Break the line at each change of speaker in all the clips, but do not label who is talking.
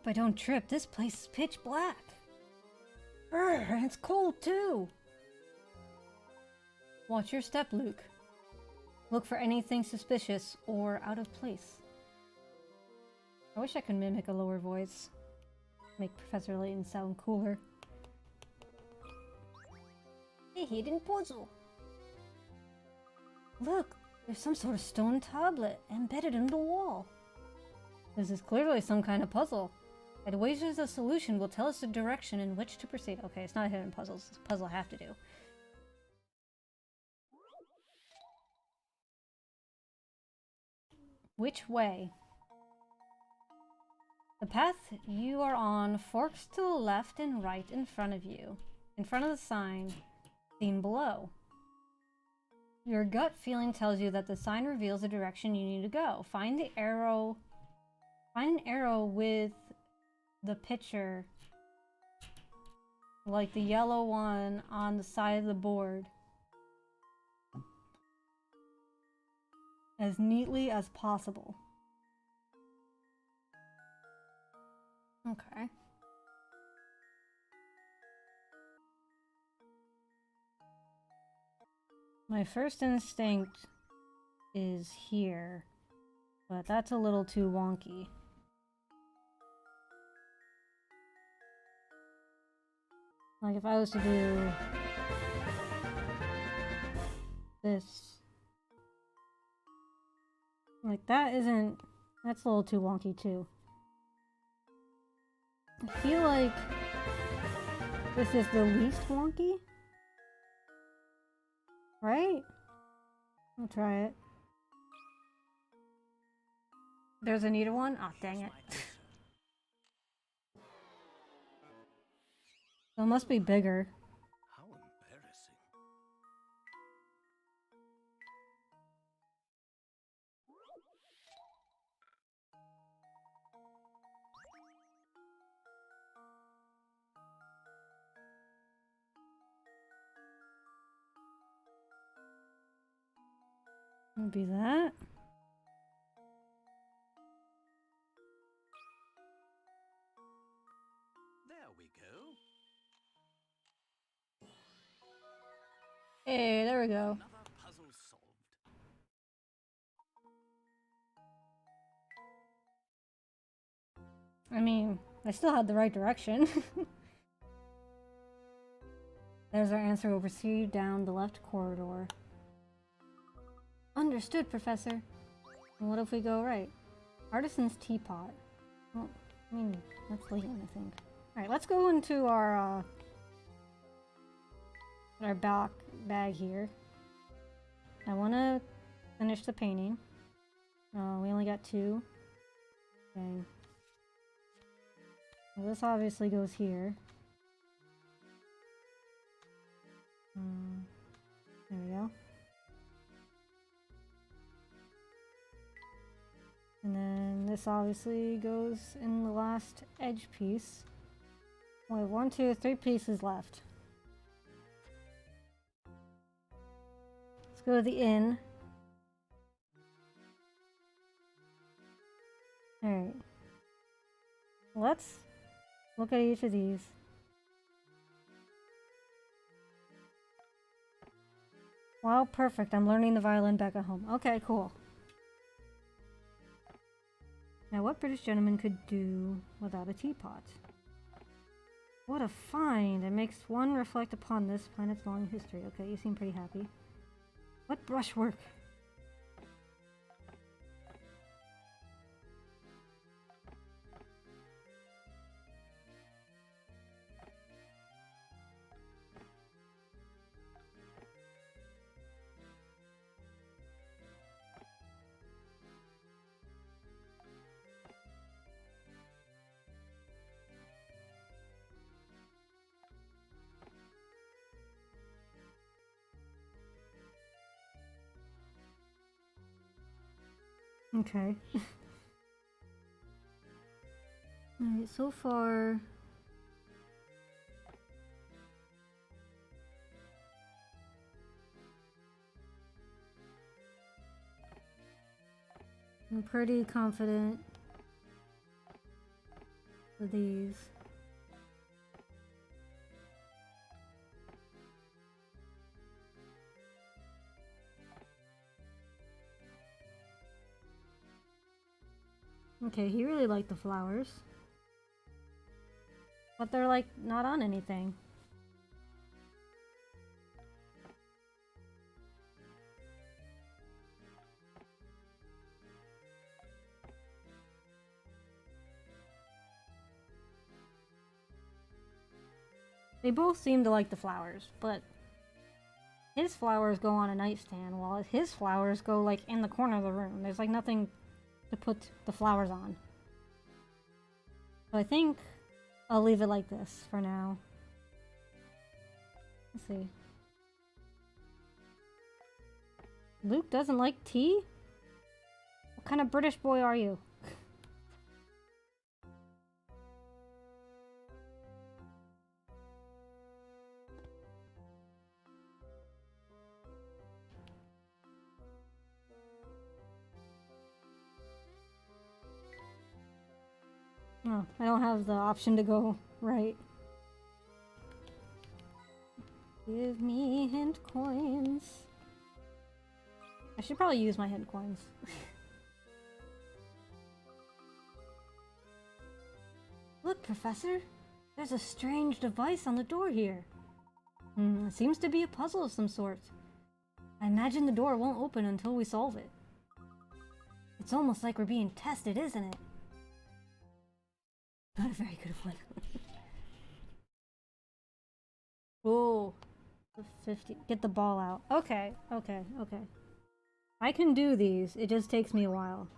Hope I don't trip. This place is pitch black. And it's cold too. Watch your step, Luke. Look for anything suspicious or out of place. I wish I could mimic a lower voice. Make Professor Layton sound cooler. A hidden puzzle. Look, there's some sort of stone tablet embedded in the wall. This is clearly some kind of puzzle. I'd wager the solution will tell us the direction in which to proceed. Okay, it's not a hidden puzzle. It's a puzzle I have to do. Which way? The path you are on forks to the left and right in front of you. In front of the sign seen below. Your gut feeling tells you that the sign reveals the direction you need to go. Find an arrow with the picture, like the yellow one on the side of the board, as neatly as possible. Okay. My first instinct is here, but that's a little too wonky. Like if I was to do this, like that's a little too wonky too. I feel like this is the least wonky. Right? I'll try it. There's a neater one? Oh, dang it. So it must be bigger.
How embarrassing.
It'll be that.
There we go.
Hey, there we go.
Another puzzle solved.
I mean, I still had the right direction. There's our answer. We'll proceed down the left corridor. Understood, Professor. And what if we go right? Artisan's teapot. Well, I mean, that's Layton, I think. Alright, let's go into our back bag here. I want to finish the painting. We only got 2. Okay. Well, this obviously goes here. There we go. And then this obviously goes in the last edge piece. We have 1, 2, 3 pieces left. Let's go to the inn. Alright. Let's look at each of these. Wow, perfect. I'm learning the violin back at home. Okay, cool. Now, what British gentleman could do without a teapot? What a find! It makes one reflect upon this planet's long history. Okay, you seem pretty happy. What brushwork? Okay. Alright, so far... I'm pretty confident of these. Okay, he really liked the flowers. But they're like not on anything. They both seem to like the flowers, but his flowers go on a nightstand while his flowers go like in the corner of the room. There's like nothing to put the flowers on. So I think I'll leave it like this for now. Let's see. Luke doesn't like tea? What kind of British boy are you? Oh, I don't have the option to go right. Give me hint coins. I should probably use my hint coins. Look, Professor! There's a strange device on the door here. It seems to be a puzzle of some sort. I imagine the door won't open until we solve it. It's almost like we're being tested, isn't it? Not a very good one. Oh, 50. Get the ball out. Okay, okay, okay. I can do these. It just takes me a while.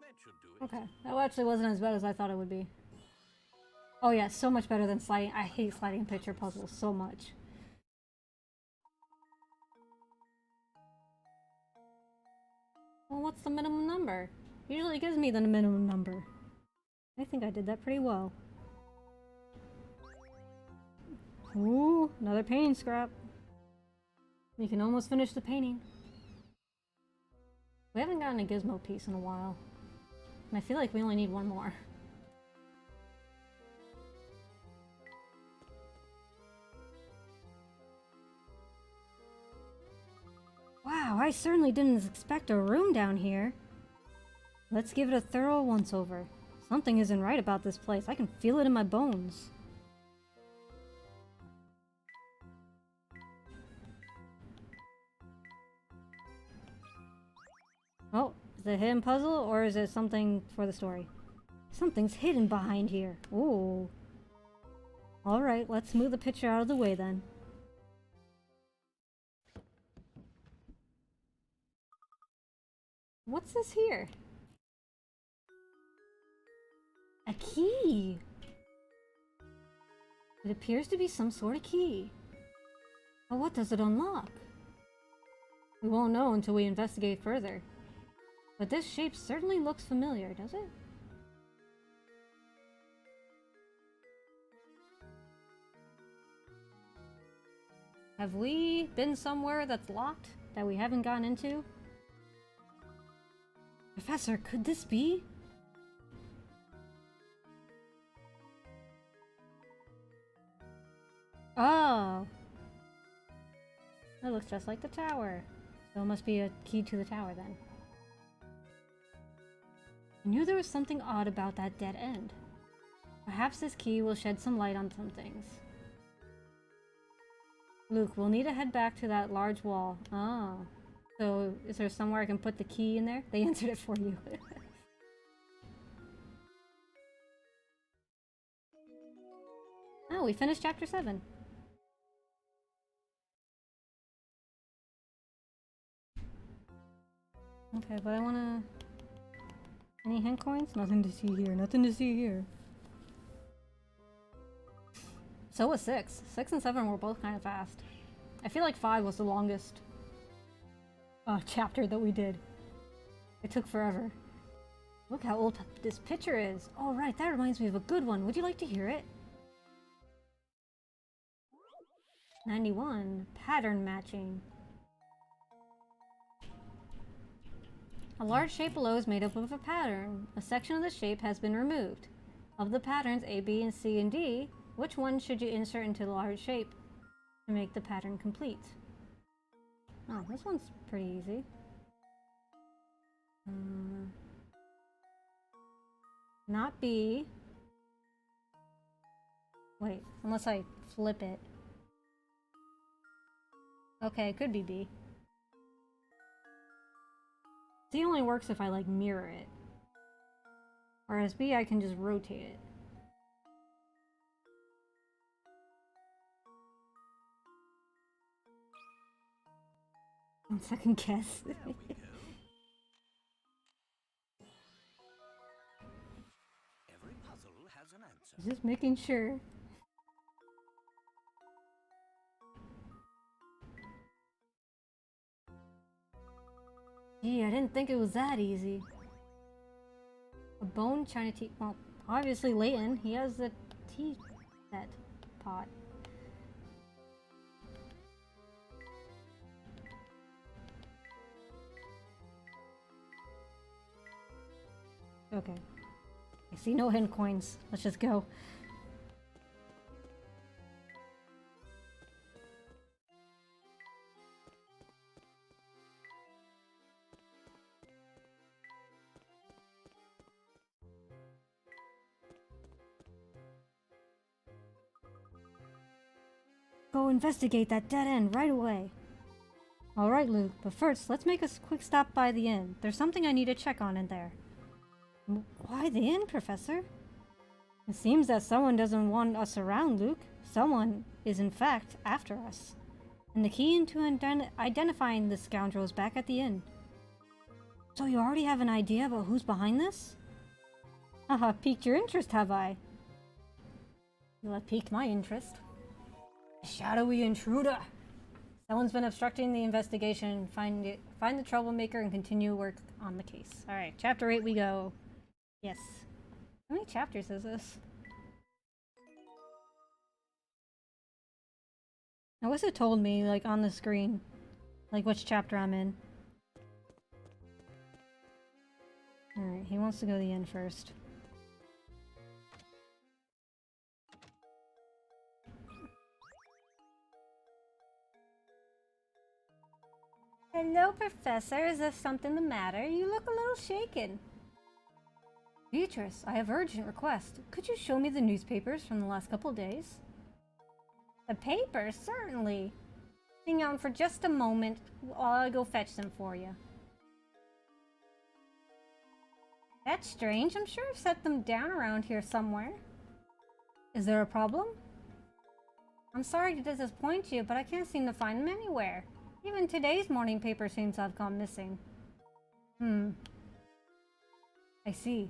That should do it.
Okay, that actually wasn't as bad as I thought it would be. Oh yeah, so much better than sliding. I hate sliding picture puzzles so much. Well, what's the minimum number? Usually it gives me the minimum number. I think I did that pretty well. Ooh, another painting scrap. We can almost finish the painting. We haven't gotten a gizmo piece in a while. And I feel like we only need one more. Wow, I certainly didn't expect a room down here. Let's give it a thorough once-over. Something isn't right about this place. I can feel it in my bones. Oh, is it a hidden puzzle or is it something for the story? Something's hidden behind here. Ooh. Alright, let's move the picture out of the way then. What's this here? A key! It appears to be some sort of key. But what does it unlock? We won't know until we investigate further. But this shape certainly looks familiar, does it? Have we been somewhere that's locked that we haven't gotten into? Professor, could this be? Oh! That looks just like the tower. So it must be a key to the tower then. I knew there was something odd about that dead end. Perhaps this key will shed some light on some things. Luke, we'll need to head back to that large wall. Oh. So, is there somewhere I can put the key in there? They answered it for you. Oh, we finished Chapter 7. Okay, but I wanna... Any hint coins? Nothing to see here. Nothing to see here. So was 6. 6 and 7 were both kind of fast. I feel like 5 was the longest chapter that we did. It took forever. Look how old this picture is. Oh right, that reminds me of a good one. Would you like to hear it? 91. Pattern matching. A large shape below is made up of a pattern. A section of the shape has been removed. Of the patterns A, B, and C, and D, which one should you insert into the large shape to make the pattern complete? Oh, this one's pretty easy. Not B. Wait, unless I flip it. Okay, it could be B. C only works if I, like, mirror it. Whereas B, I can just rotate it. One second guess.
There we go. Every puzzle has an answer.
Just making sure. Gee, I didn't think it was that easy. A bone china tea. Well, obviously Layton. He has the tea set pot. Okay. I see no hidden coins. Let's just go. Go investigate that dead end right away. Alright, Luke, but first, let's make a quick stop by the inn. There's something I need to check on in there. Why the inn, Professor? It seems that someone doesn't want us around, Luke. Someone is in fact after us. And the key into identifying the scoundrel is back at the inn. So you already have an idea about who's behind this? Haha, piqued your interest, have I? You'll have piqued my interest. A shadowy intruder! Someone's been obstructing the investigation. Find the troublemaker and continue work on the case. Alright, chapter 8 we go. Yes. How many chapters is this? I wish it told me, like, on the screen, like, which chapter I'm in. Alright, he wants to go to the end first. Hello, Professor. Is there something the matter? You look a little shaken. Beatrice, I have urgent request. Could you show me the newspapers from the last couple days? The papers? Certainly. Hang on for just a moment while I go fetch them for you. That's strange. I'm sure I've set them down around here somewhere. Is there a problem? I'm sorry to disappoint you, but I can't seem to find them anywhere. Even today's morning paper seems to have gone missing. I see.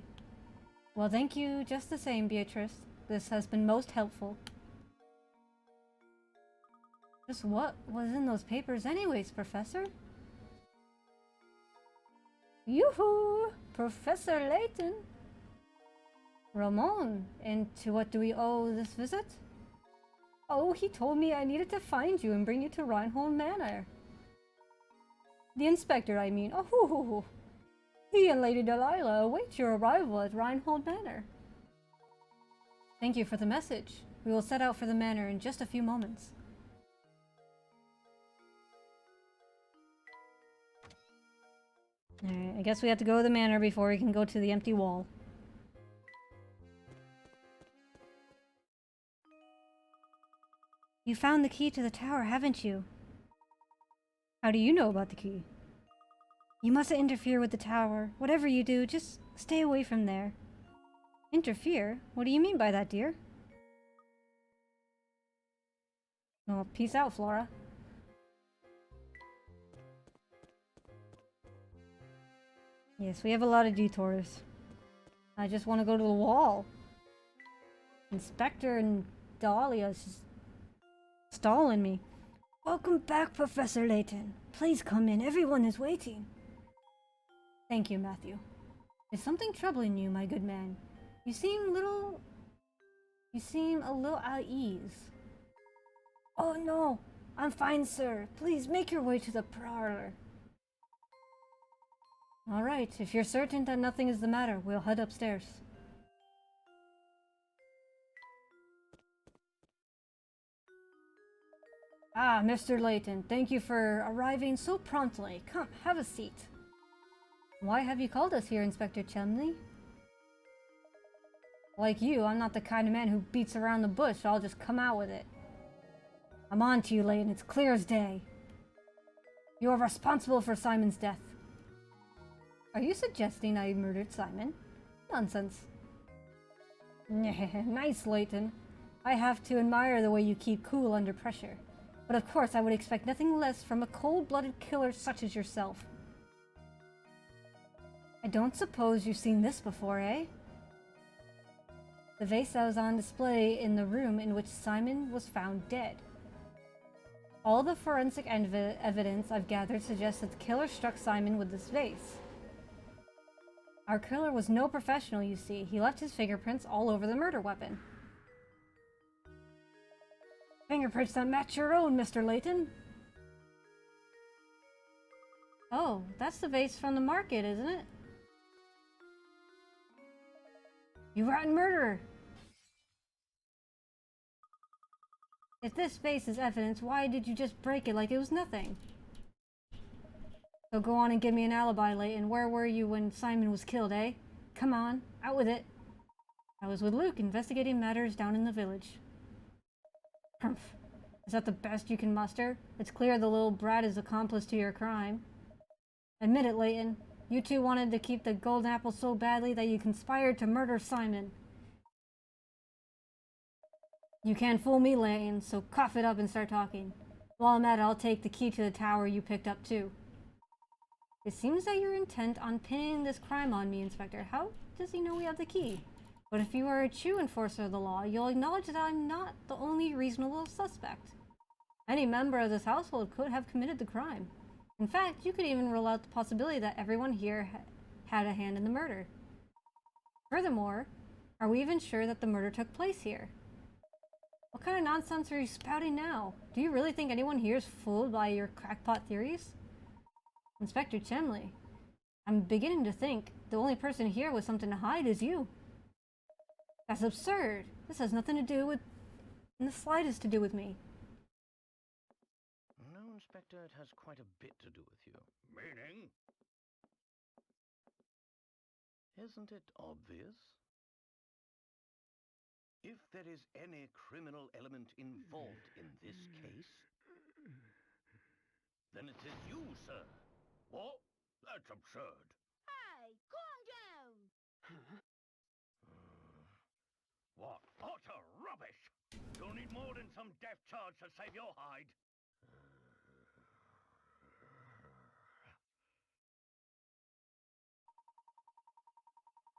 Well, thank you just the same, Beatrice. This has been most helpful. Just what was in those papers anyways, Professor? Yoo-hoo! Professor Layton! Ramon, and to what do we owe this visit? Oh, he told me I needed to find you and bring you to Reinhold Manor. The inspector, I mean. Oh, hoo, hoo, hoo. He and Lady Delilah await your arrival at Reinhold Manor. Thank you for the message. We will set out for the manor in just a few moments. Alright, I guess we have to go to the manor before we can go to the empty wall. You found the key to the tower, haven't you? How do you know about the key? You mustn't interfere with the tower. Whatever you do, just stay away from there. Interfere? What do you mean by that, dear? Well, peace out, Flora. Yes, we have a lot of detours. I just want to go to the wall. Inspector and Dahlia's just stalling me. Welcome back, Professor Layton. Please come in. Everyone is waiting. Thank you, Matthew. Is something troubling you, my good man? You seem a little at ease. Oh no, I'm fine, sir. Please make your way to the parlor. All right, if you're certain that nothing is the matter, we'll head upstairs. Ah, Mr. Layton, thank you for arriving so promptly. Come, have a seat. Why have you called us here, Inspector Chumley? Like you, I'm not the kind of man who beats around the bush, so I'll just come out with it. I'm on to you, Layton. It's clear as day. You are responsible for Simon's death. Are you suggesting I murdered Simon? Nonsense. Nice, Layton. I have to admire the way you keep cool under pressure. But of course, I would expect nothing less from a cold-blooded killer such as yourself. I don't suppose you've seen this before, eh? The vase that was on display in the room in which Simon was found dead. All the forensic evidence I've gathered suggests that the killer struck Simon with this vase. Our killer was no professional, you see. He left his fingerprints all over the murder weapon. Fingerprints that match your own, Mr. Layton. Oh, that's the vase from the market, isn't it? You rotten murderer! If this vase is evidence, why did you just break it like it was nothing? So go on and give me an alibi, Layton. Where were you when Simon was killed, eh? Come on, out with it. I was with Luke, investigating matters down in the village. Humph. Is that the best you can muster? It's clear the little brat is accomplice to your crime. Admit it, Layton. You two wanted to keep the golden apple so badly that you conspired to murder Simon. You can't fool me, Layton, so cough it up and start talking. While I'm at it, I'll take the key to the tower you picked up too. It seems that you're intent on pinning this crime on me, Inspector. How does he know we have the key? But if you are a true enforcer of the law, you'll acknowledge that I'm not the only reasonable suspect. Any member of this household could have committed the crime. In fact, you could even rule out the possibility that everyone here had a hand in the murder. Furthermore, are we even sure that the murder took place here? What kind of nonsense are you spouting now? Do you really think anyone here is fooled by your crackpot theories? Inspector Chumley, I'm beginning to think the only person here with something to hide is you. That's absurd. This has nothing to do with, in the slightest to do with me.
No, Inspector, it has quite a bit to do with you. Meaning? Isn't it obvious? If there is any criminal element involved in this case, then it is you, sir. What? That's absurd.
Hey, calm down!
What utter rubbish! You'll need more than some death charge to save your hide.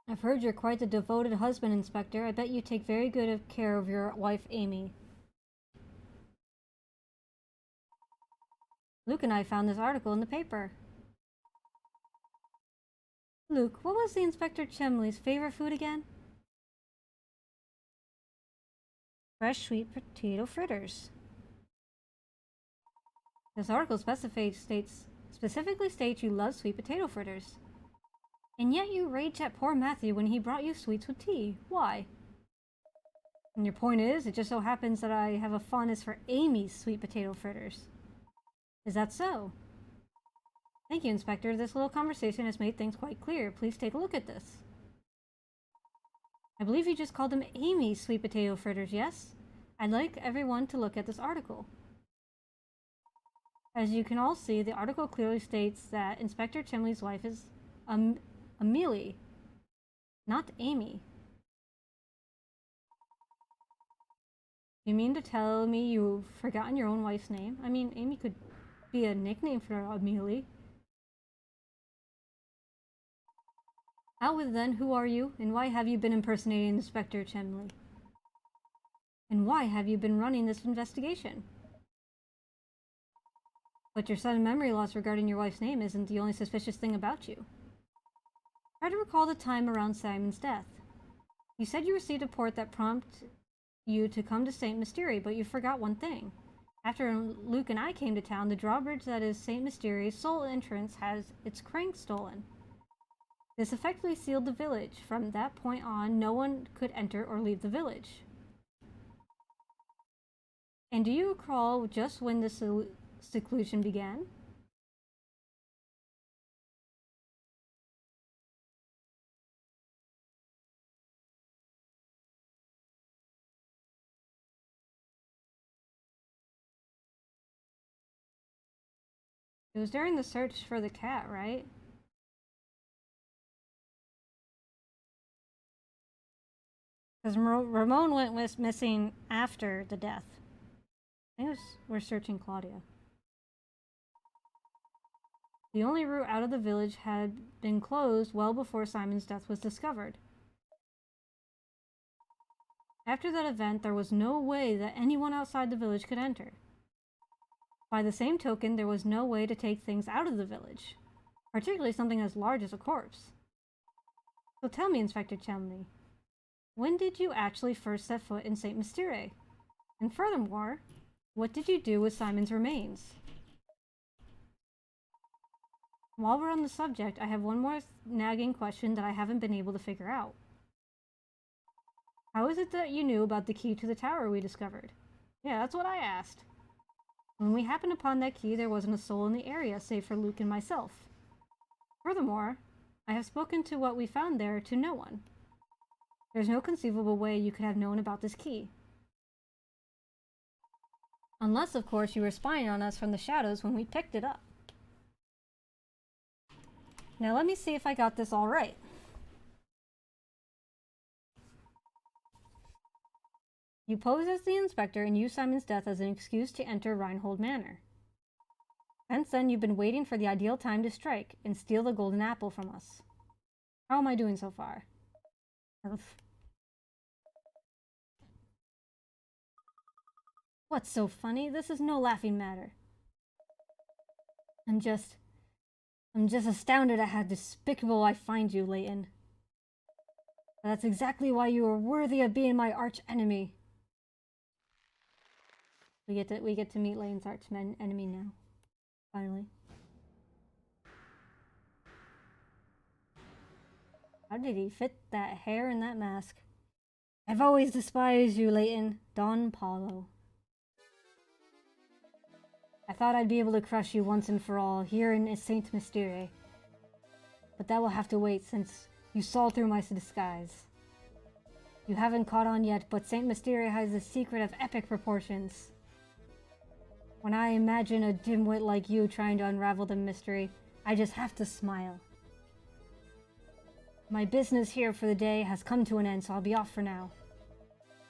I've heard you're quite the devoted husband, Inspector. I bet you take very good care of your wife, Amy. Luke and I found this article in the paper. Luke, what was the Inspector Chumley's favorite food again? Fresh sweet potato fritters. This article specifically states you love sweet potato fritters. And yet you rage at poor Matthew when he brought you sweets with tea. Why? And your point is, it just so happens that I have a fondness for Amy's sweet potato fritters. Is that so? Thank you, Inspector. This little conversation has made things quite clear. Please take a look at this. I believe you just called them Amy's sweet potato fritters, yes? I'd like everyone to look at this article. As you can all see, the article clearly states that Inspector Chumley's wife is Amelie, not Amy. You mean to tell me you've forgotten your own wife's name? I mean, Amy could be a nickname for Amelie. Out with it then, who are you, and why have you been impersonating Inspector Chemley? And why have you been running this investigation? But your sudden memory loss regarding your wife's name isn't the only suspicious thing about you. Try to recall the time around Simon's death. You said you received a report that prompted you to come to St. Mystery, but you forgot one thing. After Luke and I came to town, the drawbridge that is St. Mystery's sole entrance has its crank stolen. This effectively sealed the village. From that point on, no one could enter or leave the village. And do you recall just when the seclusion began? It was during the search for the cat, right? Because Ramon went missing after the death. I think we're searching Claudia. The only route out of the village had been closed well before Simon's death was discovered. After that event, there was no way that anyone outside the village could enter. By the same token, there was no way to take things out of the village, particularly something as large as a corpse. So tell me, Inspector Chemley, when did you actually first set foot in St. Mystere? And furthermore, what did you do with Simon's remains? While we're on the subject, I have one more nagging question that I haven't been able to figure out. How is it that you knew about the key to the tower we discovered? Yeah, that's what I asked. When we happened upon that key, there wasn't a soul in the area save for Luke and myself. Furthermore, I have spoken to what we found there to no one. There's no conceivable way you could have known about this key. Unless, of course, you were spying on us from the shadows when we picked it up. Now let me see if I got this all right. You pose as the inspector and use Simon's death as an excuse to enter Reinhold Manor. Since then, you've been waiting for the ideal time to strike and steal the golden apple from us. How am I doing so far? What's so funny? This is no laughing matter. I'm just astounded at how despicable I find you, Layton. That's exactly why you are worthy of being my arch enemy. We get to meet Layton's arch enemy now. Finally. How did he fit that hair in that mask? I've always despised you, Layton. Don Paulo. I thought I'd be able to crush you once and for all here in St. Mystere. But that will have to wait since you saw through my disguise. You haven't caught on yet, but St. Mystere has a secret of epic proportions. When I imagine a dimwit like you trying to unravel the mystery, I just have to smile. My business here for the day has come to an end, so I'll be off for now.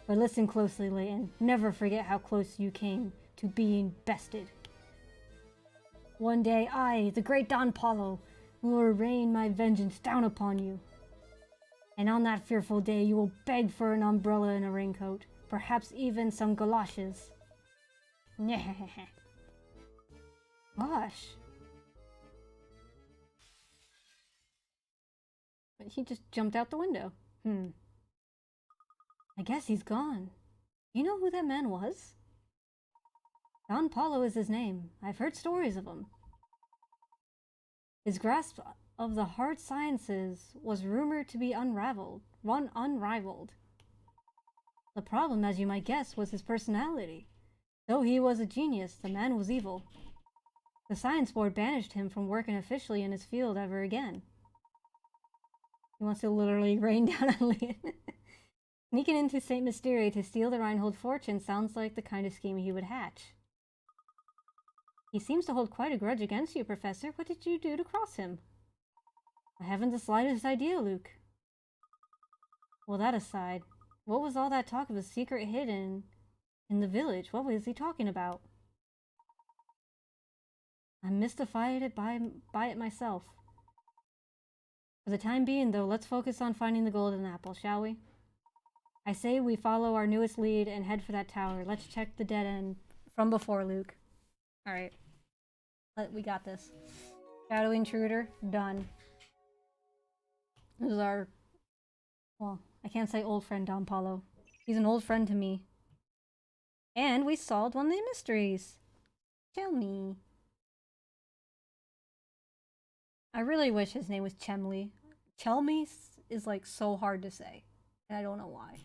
But listen closely, Layton. Never forget how close you came to being bested. One day I, the great Don Paulo, will rain my vengeance down upon you. And on that fearful day you will beg for an umbrella and a raincoat, perhaps even some galoshes. Gosh. But he just jumped out the window. I guess he's gone. You know who that man was? Don Paulo is his name. I've heard stories of him. His grasp of the hard sciences was rumored to be unrivaled. The problem, as you might guess, was his personality. Though he was a genius, the man was evil. The science board banished him from working officially in his field ever again. He wants to literally rain down on Layton. Sneaking into St. Mystere to steal the Reinhold fortune sounds like the kind of scheme he would hatch. He seems to hold quite a grudge against you, Professor. What did you do to cross him? I haven't the slightest idea, Luke. Well, that aside, what was all that talk of a secret hidden in the village? What was he talking about? I'm mystified by it myself. For the time being, though, let's focus on finding the golden apple, shall we? I say we follow our newest lead and head for that tower. Let's check the dead end from before, Luke. Alright. We got this. Shadow Intruder, done. This is our... Well, I can't say old friend Don Paulo. He's an old friend to me. And we solved one of the mysteries. Tell me. I really wish his name was Chemley. Chelmy is like so hard to say. And I don't know why.